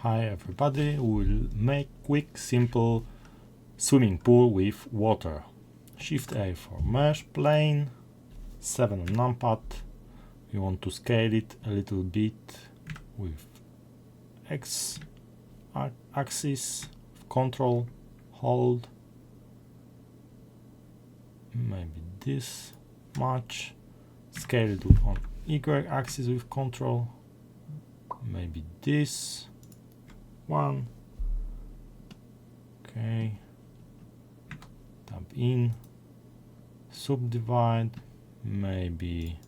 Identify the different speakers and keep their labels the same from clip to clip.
Speaker 1: Hi everybody, we'll make quick simple swimming pool with water. Shift A for mesh plane, 7 on numpad. We want to scale it a little bit with X axis, control, hold, maybe this much. Scale it on Y axis with control, maybe this one. Okay, tab in, subdivide, maybe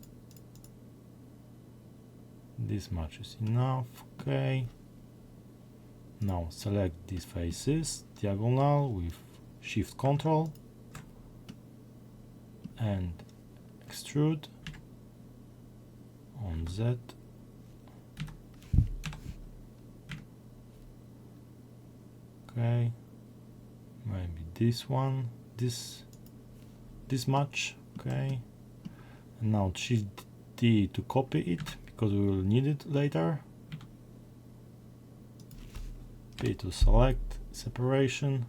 Speaker 1: this much is enough. Okay, now select these faces diagonal with shift control and extrude on Z. Okay, maybe this one, this much. Okay, and now shift D to copy it because we will need it later. P to select separation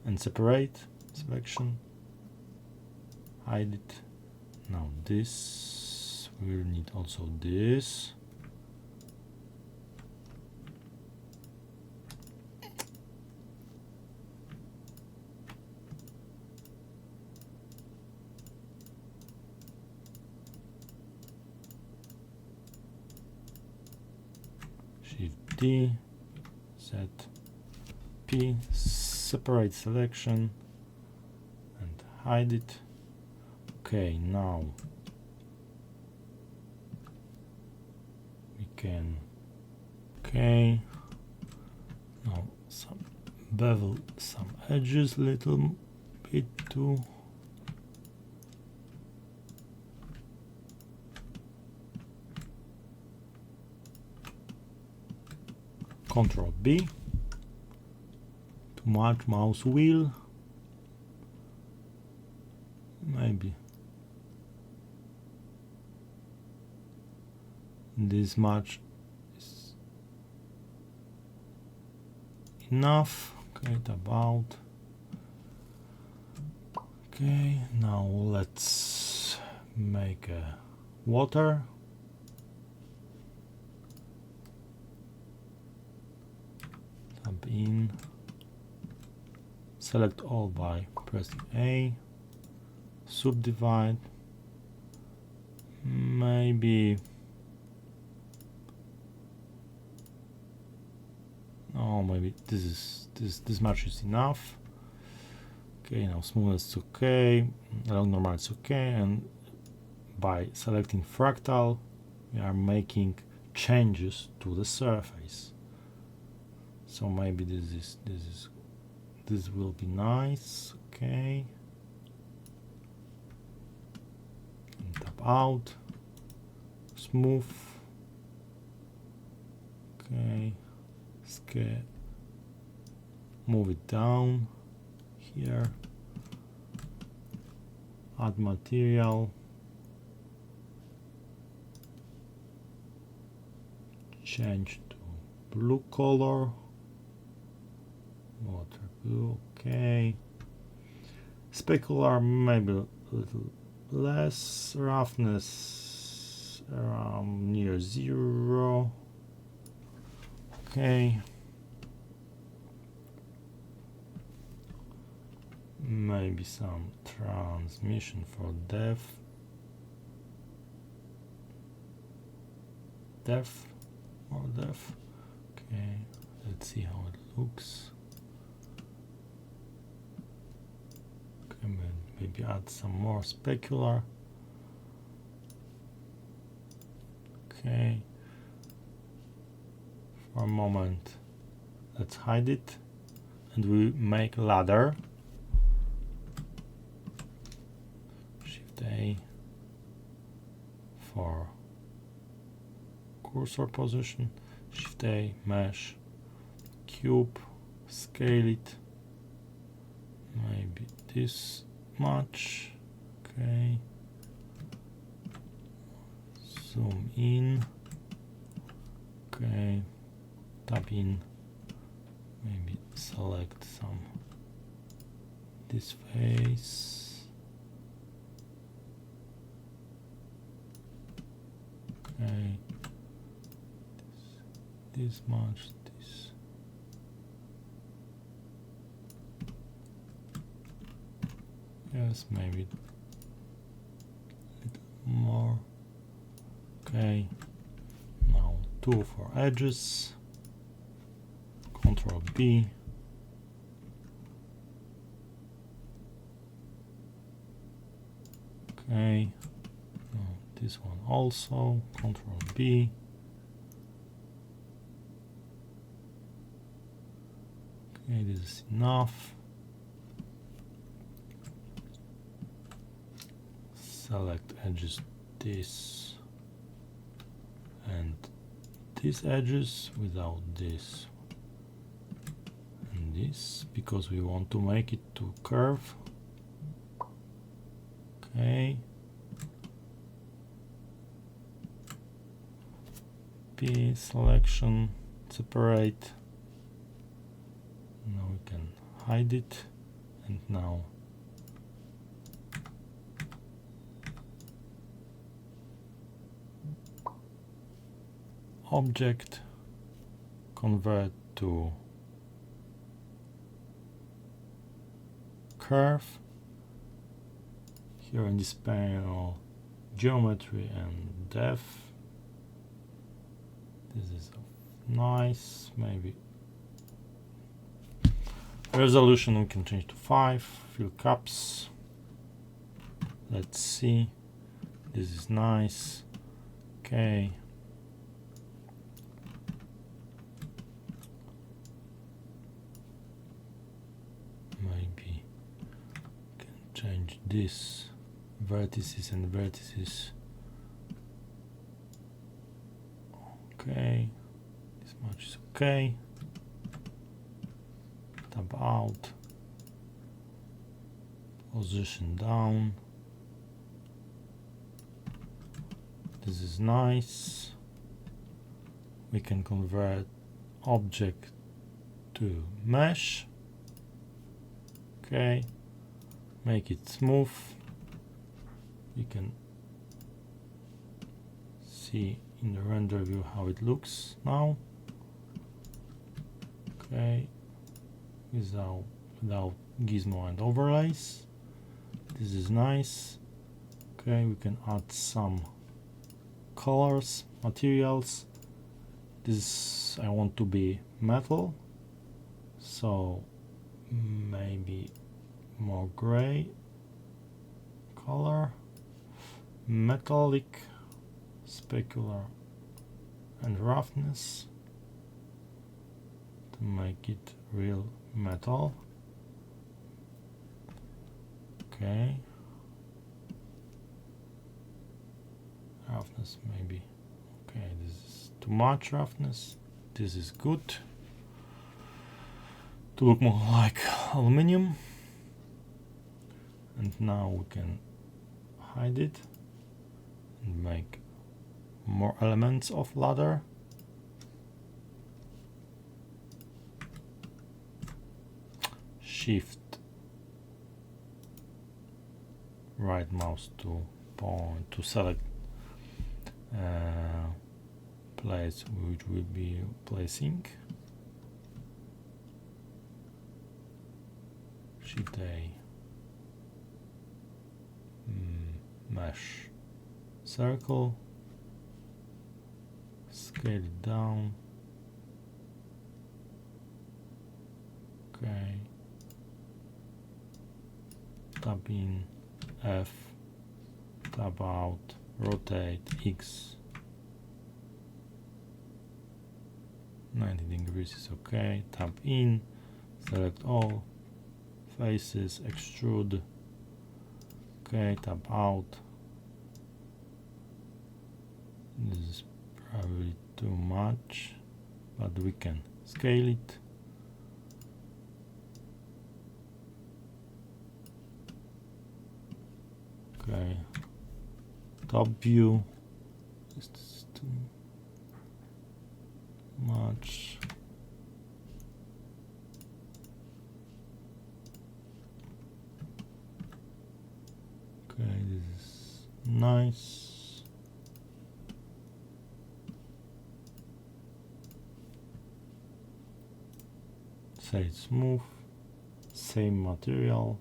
Speaker 1: and separate selection, hide it. Now this, we will need also this. Shift D, set P, separate selection and hide it. Okay, now we can, okay, now some bevel some edges a little bit too. Control B, too much mouse wheel, maybe this much is enough. Okay, about. Okay, now let's make a water. Tab in, select all by pressing A, subdivide, maybe, oh, maybe this much is enough. Okay, now smooth is okay, normal is okay, and by selecting fractal we are making changes to the surface. So maybe this will be nice. Okay, and tap out, smooth. Okay, scale, move it down here, add material, change to blue color, water blue. Okay, specular, maybe a little less, roughness around near 0. Okay, maybe some transmission for depth. Okay, let's see how it looks. Okay, maybe add some more specular. Okay, for a moment let's hide it and we make ladder. Shift A for cursor position, Shift A, mesh, cube, scale it, maybe this much. Okay, zoom in. Okay, tap in, maybe select some this face. Okay, this much, this. Yes, maybe a little more. Okay, now 2 for edges, Ctrl B. Okay, now this one also, Ctrl B. Okay, this is enough. Select edges, this and these edges without this and this, because we want to make it to curve. Okay, P selection, separate. Now we can hide it, and now object, convert to curve. Here in this panel, geometry and depth. This is nice. Maybe resolution we can change to 5. Fill caps. Let's see. This is nice. Okay. Maybe can change this vertices and vertices. Okay, this much is okay. Tab out, position down. This is nice. We can convert object to mesh. Okay, make it smooth. You can see in the render view how it looks now. Okay, without gizmo and overlays. This is nice. Okay, we can add some colors, materials. This I want to be metal, so maybe more gray color, metallic, specular and roughness to make it real metal. Okay, roughness maybe. Okay, this is too much roughness. This is good to look more like aluminium. And now we can hide it and make more elements of ladder. Shift right mouse to point to select place which will be placing. Shift A, mesh circle, scale it down. Okay, tab in, F, tab out, rotate, X. 90 degrees is okay. Tab in, select all faces, extrude. Okay, tab out. This is probably too much, but we can scale it. Okay, top view. This is too much. Okay, this is nice. Say it's smooth, same material.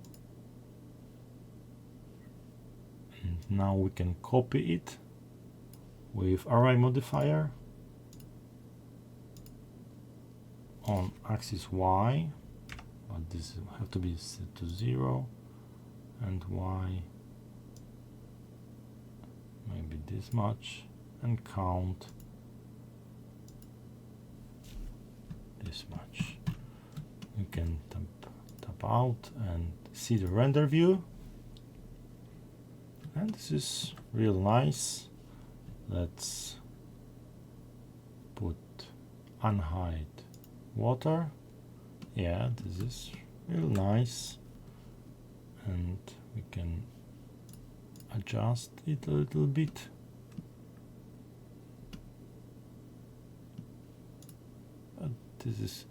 Speaker 1: And now we can copy it with array modifier on axis Y, but this have to be set to 0, and Y maybe this much, and count this much. You can tap out and see the render view, and this is real nice. Let's put unhide water. Yeah, this is real nice, and we can adjust it a little bit. This is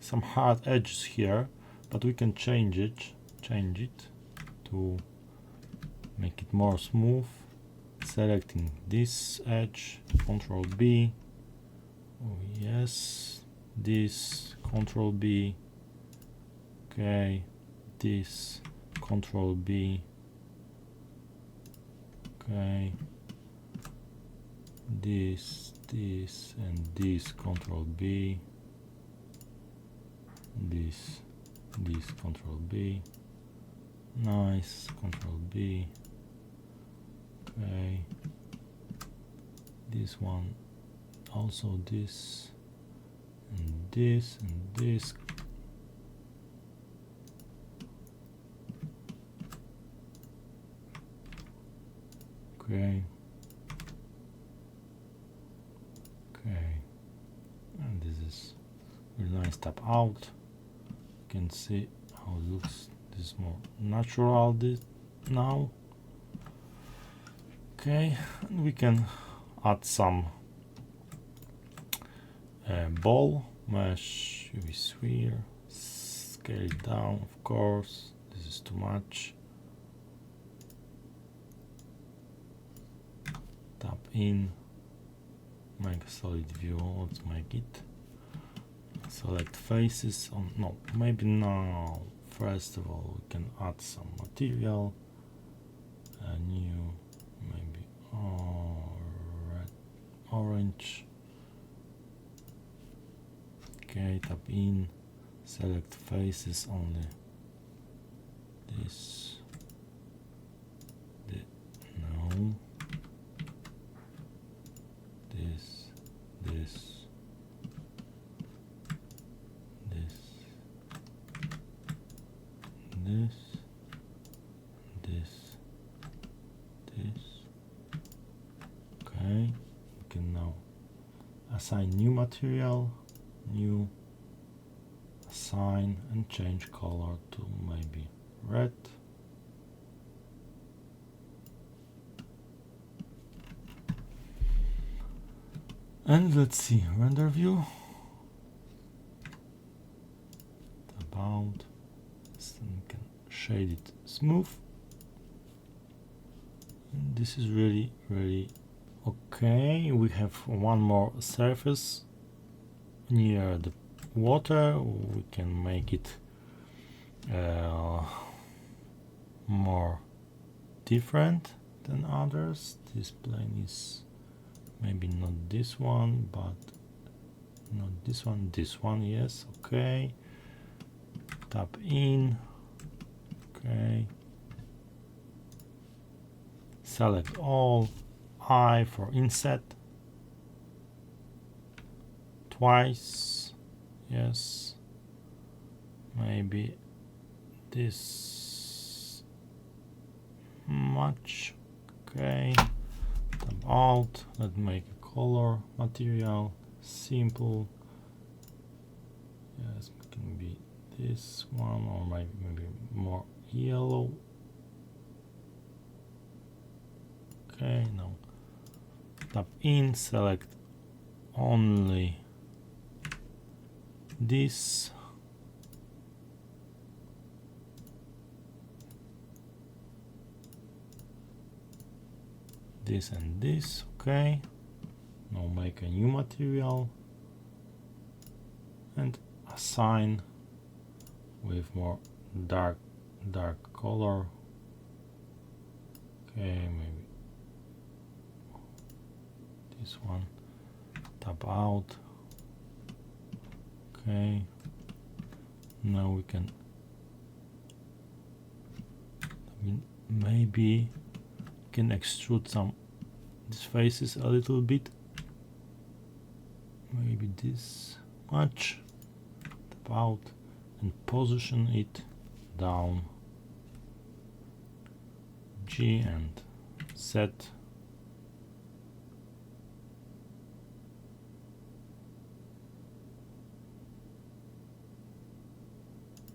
Speaker 1: some hard edges here, but we can change it to make it more smooth. Selecting this edge, Control B. Oh yes, this Control B. Okay, this Control B. Okay, this, and this Control B. This Control B. Nice, Control B. Okay, this one, also this, and this, and this. Okay. Okay, and this is really nice. Tap out. You can see how it looks. This is more natural this now. Okay, and we can add some ball mesh UV sphere. Scale it down, of course. This is too much. Tap in. Make a solid view. Let's make it. Select faces on. No, maybe now. First of all, we can add some material. A new, maybe red, orange. Okay, tap in. Select faces only. This. No. This, this, okay, we can now assign new material, new, assign, and change color to maybe red. And let's see, render view. About, so we can shade it smooth. And this is really okay. We have one more surface near the water. We can make it more different than others. This plane is maybe not this one, but not this one, this one, yes, okay. Tap in, okay. Select all, I for inset, twice, yes, maybe this much, okay. Tap out, let's make a color material, simple, yes, it can be this one, or maybe more yellow. Okay, now tap in, select only this, this and this. Okay, now make a new material and assign with more dark color. Okay, maybe this one. Tab out. Okay, now we can maybe can extrude some these faces a little bit, maybe this much. Tab out and position it down. G and Z.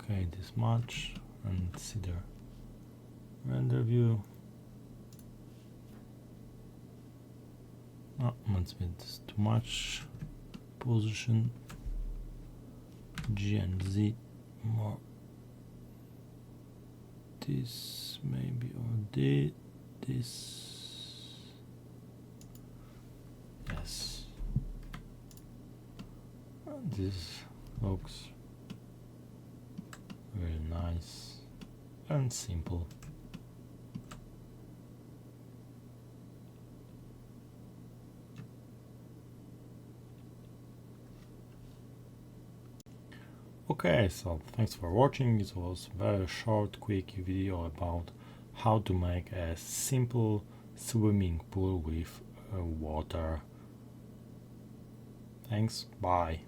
Speaker 1: Okay, this much, and see the render view. Oh, must be this too much. Position G and Z more. This maybe, or this. Yes. This looks very nice and simple. Okay, so thanks for watching. It was a very short, quick video about how to make a simple swimming pool with water. Thanks, bye.